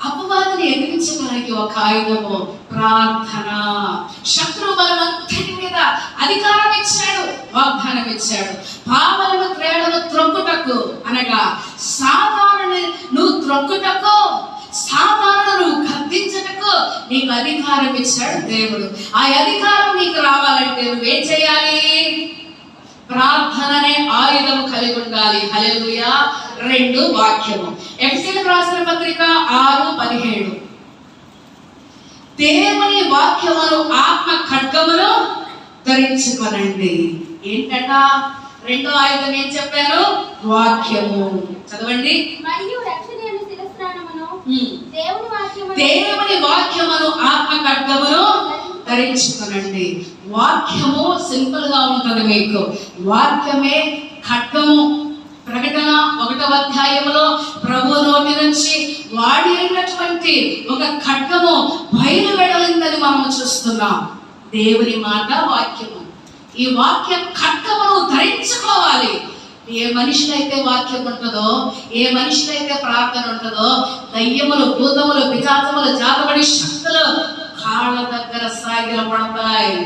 అపవాదిని ఎదిరించడానికి ఒక ఆయుధము ప్రార్థన. శత్రు బలమంతటి మీద అధికారం ఇచ్చాడు, వాగ్దానం ఇచ్చాడు. పాపలను క్రీడను త్రొక్కుటకు అనగా సాధారణ నువ్వు త్రొక్కుటకు, సాధారణ నువ్వు గద్దించటకు నీకు అధికారం ఇచ్చాడు దేవుడు. ఆ అధికారం నీకు రావాలంటే నువ్వేం చేయాలి? ప్రార్థననే ఆయుధము కలిగి ఉండాలి. హల్లెలూయా. 2 వాక్యము ఎఫెసీయులకు రాసిన పత్రిక 6:17. దేవుని వాక్యమును ఆత్మ ఖడ్గమును ధరించుకొనండి. ఏంటట? 2వ ఆయుధం ఏం చెప్పారు? వాక్యము. చదవండి. మరియు రక్షణయను శిరస్త్రాణమును దేవుని వాక్యమును ఆత్మ ఖడ్గమును ధరించుకొనండి. వాక్యము సింపుల్ గా ఉంటుంది మీకు. వాక్యమే ఖడ్గము. ప్రకటన 1వ అధ్యాయములో ప్రభు నోటి నుంచి వాడి అయినటువంటి ఒక ఖడ్గము బయలు వెడలిందని మనం చూస్తున్నాం. దేవుని మాట వాక్యము. ఈ వాక్య ఖడ్గమును ధరించుకోవాలి. ఏ మనిషినైతే వాక్యం ఉంటుందో, ఏ మనిషినైతే ప్రార్థన ఉంటుందో, దయ్యములు, భూతములు, పిశాచములు, జాతబడి శక్తులు కాళ్ళ దగ్గర సాగిల పడతాయి.